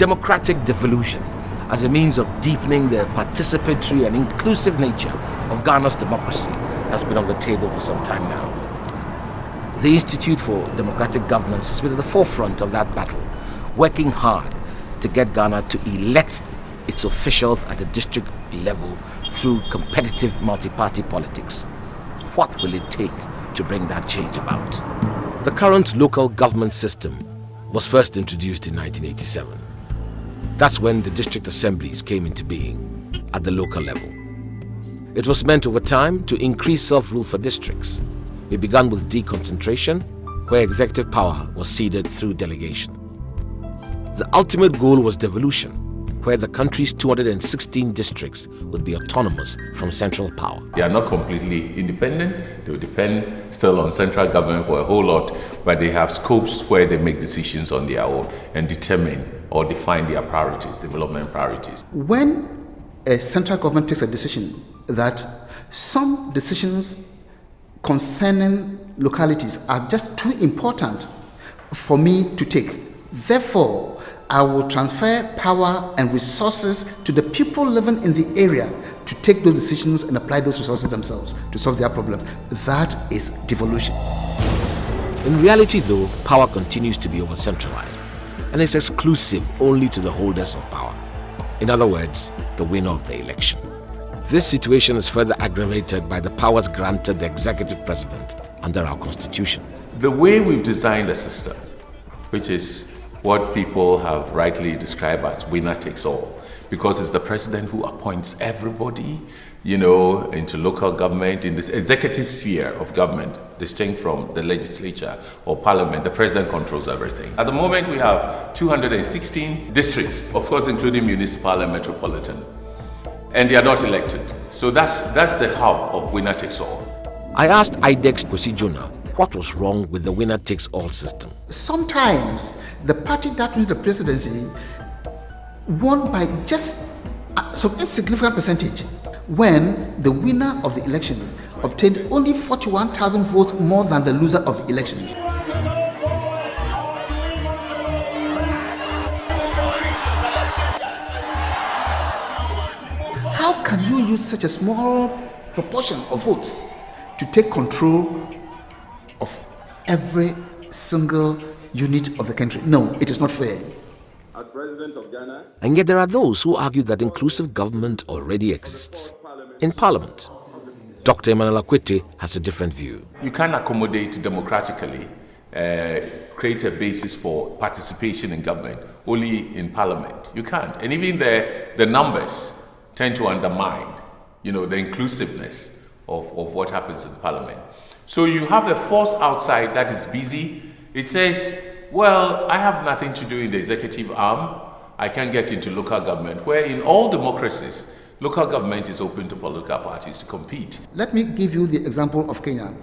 democratic devolution as a means of deepening the participatory and inclusive nature of Ghana's democracy has been on the table for some time now. The Institute for Democratic Governance has been at the forefront of that battle, working hard to get Ghana to elect its officials at the district level through competitive multi-party politics. What will it take to bring that change about? The current local government system was first introduced in 1987. That's when the district assemblies came into being at the local level. It was meant over time to increase self-rule for districts. We began with deconcentration, where executive power was ceded through delegation. The ultimate goal was devolution, where the country's 216 districts would be autonomous from central power. They are not completely independent. They will depend still on central government for a whole lot, but they have scopes where they make decisions on their own and determine or define their priorities, development priorities. When a central government takes a decision that some decisions concerning localities are just too important for me to take, therefore, I will transfer power and resources to the people living in the area to take those decisions and apply those resources themselves to solve their problems. That is devolution. In reality, though, power continues to be over-centralized and is exclusive only to the holders of power. In other words, the winner of the election. This situation is further aggravated by the powers granted the executive president under our constitution. The way we've designed the system, which is what people have rightly described as winner takes all, because it's the president who appoints everybody, into local government, in this executive sphere of government, distinct from the legislature or parliament. The president controls everything. At the moment, we have 216 districts, of course, including municipal and metropolitan, and they are not elected. So that's the hub of winner takes all. I asked IDEX Kwesi Jonah what was wrong with the winner-takes-all system. Sometimes the party that wins the presidency won by just some insignificant percentage when the winner of the election obtained only 41,000 votes more than the loser of the election. How can you use such a small proportion of votes to take control of every single unit of the country? No, it is not fair. As President of Ghana, and yet there are those who argue that inclusive government already exists in Parliament. Dr. Emmanuel Akwete has a different view. You can't accommodate democratically, create a basis for participation in government only in Parliament. You can't. And even the numbers tend to undermine, the inclusiveness of what happens in Parliament. So you have a force outside that is busy. It says, well, I have nothing to do in the executive arm. I can get into local government, where in all democracies, local government is open to political parties to compete. Let me give you the example of Kenya.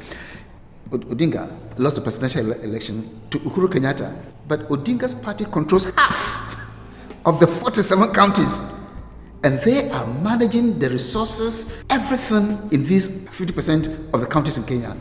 Odinga lost the presidential election to Uhuru Kenyatta, but Odinga's party controls half of the 47 counties. And they are managing the resources, everything in these 50% of the counties in Kenya.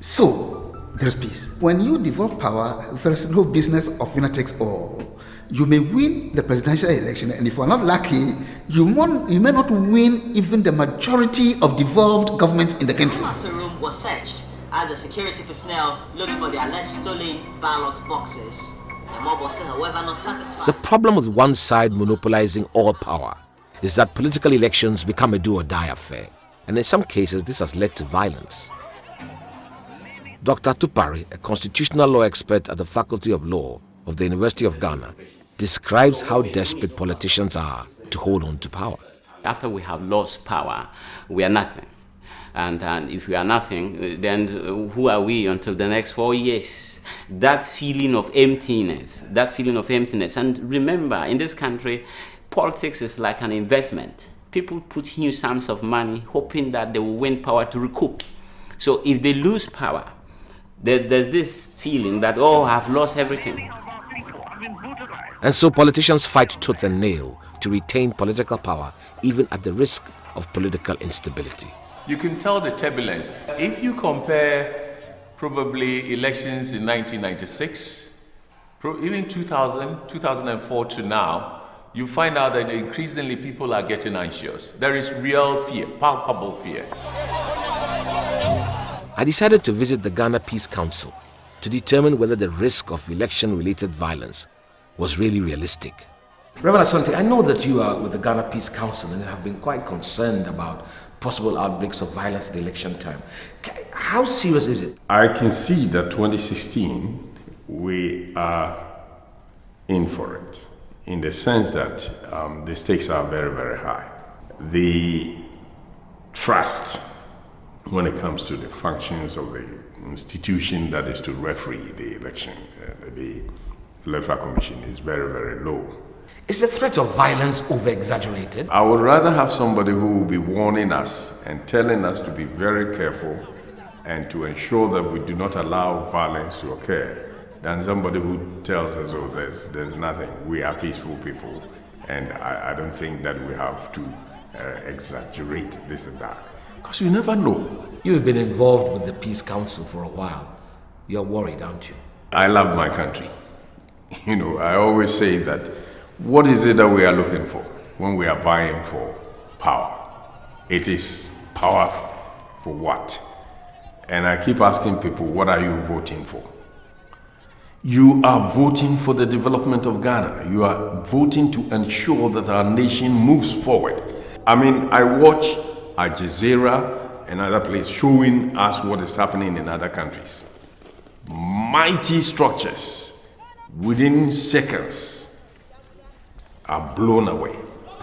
So, there's peace. When you devolve power, there's no business of winner takes all. You may win the presidential election, and if you're not lucky, you may not win even the majority of devolved governments in the country. Room after room was searched as the security personnel looked for the alleged stolen ballot boxes. The mob was, however, not satisfied. The problem with one side monopolizing all power is that political elections become a do-or-die affair, and in some cases this has led to violence. Dr. Tupari, a constitutional law expert at the Faculty of Law of the University of Ghana, describes how desperate politicians are to hold on to power. After we have lost power, we are nothing. And if we are nothing, then who are we until the next 4 years? That feeling of emptiness, and remember, in this country, politics is like an investment. People put huge sums of money hoping that they will win power to recoup. So if they lose power, there's this feeling that, I've lost everything. And so politicians fight tooth and nail to retain political power, even at the risk of political instability. You can tell the turbulence. If you compare probably elections in 1996 Even 2000, 2004 to now, you find out that increasingly people are getting anxious. There is real fear, palpable fear. I decided to visit the Ghana Peace Council to determine whether the risk of election-related violence was really realistic. Reverend Asante, I know that you are with the Ghana Peace Council and have been quite concerned about possible outbreaks of violence at the election time. How serious is it? I can see that 2016, we are in for it, in the sense that the stakes are very, very high. The trust when it comes to the functions of the institution that is to referee the election, the Electoral Commission, is very, very low. Is the threat of violence over-exaggerated? I would rather have somebody who will be warning us and telling us to be very careful and to ensure that we do not allow violence to occur than somebody who tells us, oh, there's nothing. We are peaceful people. And I don't think that we have to exaggerate this and that. Because you never know. You've been involved with the Peace Council for a while. You're worried, aren't you? I love my country. You know, I always say that what is it that we are looking for when we are vying for power? It is power for what? And I keep asking people, what are you voting for? You are voting for the development of Ghana. You are voting to ensure that our nation moves forward. I mean, I watch Al Jazeera and other places showing us what is happening in other countries. Mighty structures within seconds are blown away.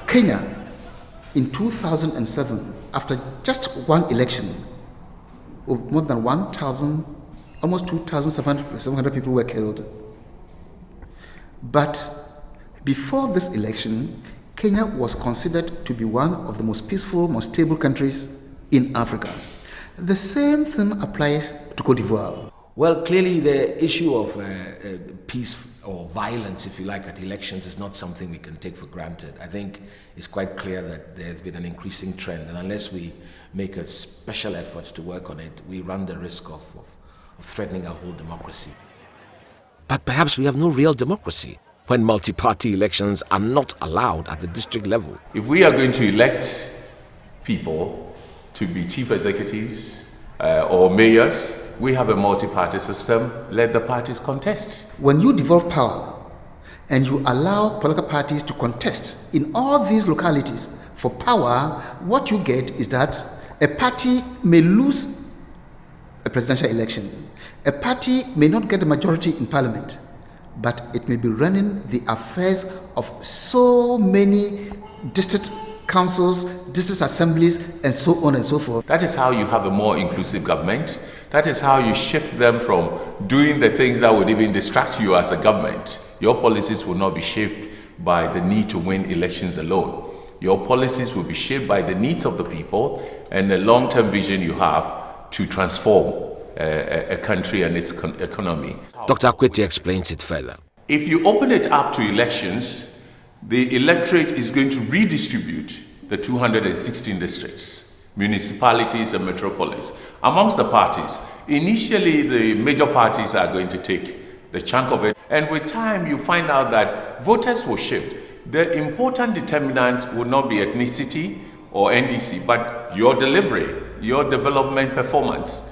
Kenya, in 2007, after just one election, more than 1,000, almost 2,700 people were killed. But before this election, Kenya was considered to be one of the most peaceful, most stable countries in Africa. The same thing applies to Cote d'Ivoire. Well, clearly the issue of peace or violence, if you like, at elections is not something we can take for granted. I think it's quite clear that there's been an increasing trend, and unless we make a special effort to work on it, we run the risk of threatening our whole democracy. But perhaps we have no real democracy when multi-party elections are not allowed at the district level. If we are going to elect people to be chief executives or mayors, we have a multi-party system. Let the parties contest. When you devolve power and you allow political parties to contest in all these localities for power, what you get is that a party may lose a presidential election. A party may not get a majority in parliament, but it may be running the affairs of so many district councils, district assemblies, and so on and so forth. That is how you have a more inclusive government. That is how you shift them from doing the things that would even distract you as a government. Your policies will not be shaped by the need to win elections alone. Your policies will be shaped by the needs of the people and the long-term vision you have to transform a country and its economy. Dr. Akwete explains it further. If you open it up to elections, the electorate is going to redistribute the 216 districts, municipalities and metropolis amongst the parties. Initially, the major parties are going to take the chunk of it, and with time you find out that voters will shift. The important determinant will not be ethnicity or NDC, but your delivery, your development performance.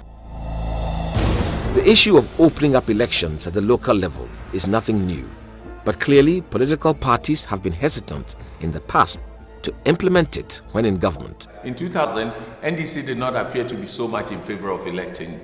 The issue of opening up elections at the local level is nothing new, but clearly political parties have been hesitant in the past to implement it when in government. In 2000, NDC did not appear to be so much in favor of electing.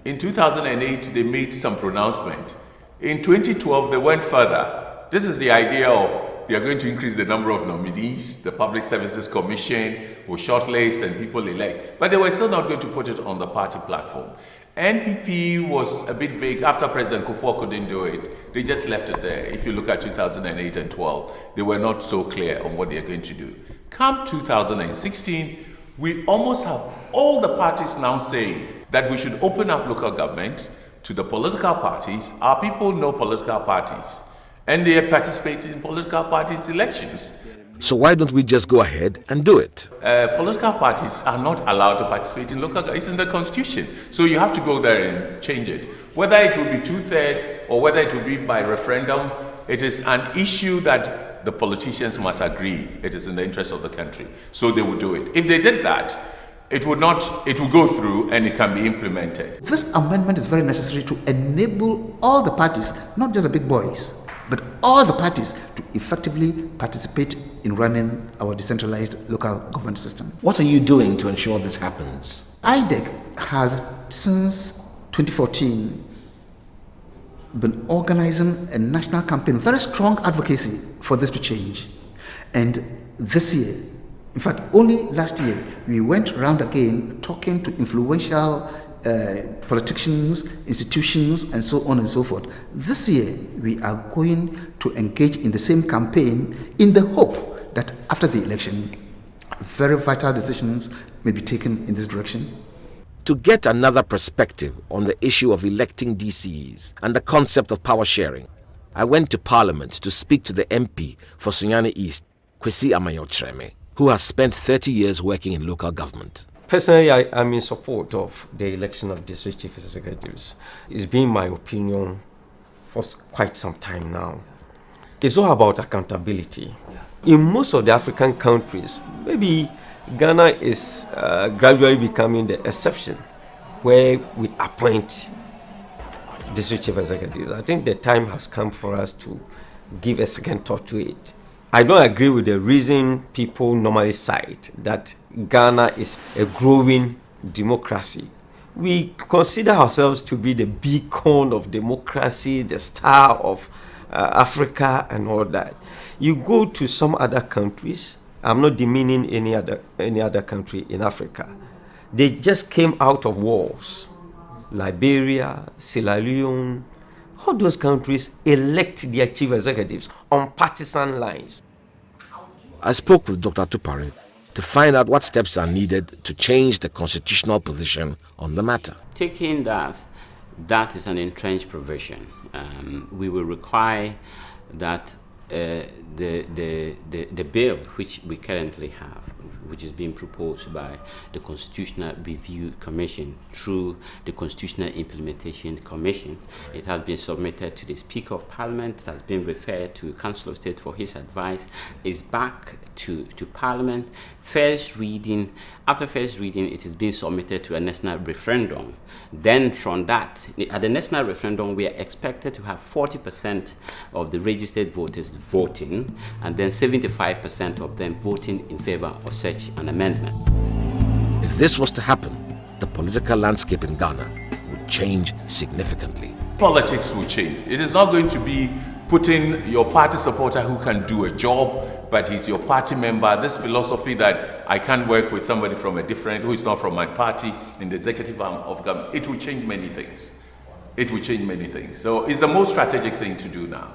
In 2008, they made some pronouncement. In 2012, they went further. This is the idea of they are going to increase the number of nominees, the Public Services Commission will shortlist and people elect. But they were still not going to put it on the party platform. NPP was a bit vague. After President Kufuor couldn't do it, they just left it there. If you look at 2008 and 12, they were not so clear on what they are going to do. Come 2016, we almost have all the parties now saying that we should open up local government to the political parties. Our people know political parties, and they participate in political parties' elections. So why don't we just go ahead and do it? Political parties are not allowed to participate in local government. It's in the constitution. So you have to go there and change it. Whether it will be 2/3 or whether it will be by referendum, it is an issue that the politicians must agree it is in the interest of the country. So they will do it. If they did that, it will go through and it can be implemented. This amendment is very necessary to enable all the parties, not just the big boys, but all the parties to effectively participate in running our decentralized local government system. What are you doing to ensure this happens? IDEC has, since 2014, been organizing a national campaign, very strong advocacy for this to change. And this year, in fact, only last year, we went around again talking to influential politicians, institutions, and so on and so forth. This year, we are going to engage in the same campaign in the hope that after the election, very vital decisions may be taken in this direction. To get another perspective on the issue of electing DCs and the concept of power sharing, I went to Parliament to speak to the MP for Sunyani East, Kwesi Amayotreme, who has spent 30 years working in local government. Personally, I'm in support of the election of district chief executives. It's been my opinion for quite some time now. It's all about accountability. In most of the African countries, maybe Ghana is gradually becoming the exception where we appoint district chief executives. I think the time has come for us to give a second thought to it. I don't agree with the reason people normally cite that Ghana is a growing democracy. We consider ourselves to be the beacon of democracy, the star of Africa and all that. You go to some other countries, I'm not demeaning any other country in Africa. They just came out of wars. Liberia, Sierra Leone, all those countries elect their chief executives on partisan lines. I spoke with Dr. Tupare to find out what steps are needed to change the constitutional position on the matter. Taking that is an entrenched provision. We will require that the bill which we currently have, which is being proposed by the Constitutional Review Commission through the Constitutional Implementation Commission, it has been submitted to the Speaker of Parliament, has been referred to Council of State for his advice, is back to Parliament. First reading, after first reading, it is being submitted to a national referendum. Then from that, at the national referendum, we are expected to have 40% of the registered voters voting, and then 75% of them voting in favor of such an amendment. If this was to happen, the political landscape in Ghana would change significantly. Politics will change. It is not going to be putting your party supporter who can do a job, but he's your party member. This philosophy that I can't work with somebody from a different, who is not from my party in the executive arm of government, it will change many things. It will change many things. So it's the most strategic thing to do now.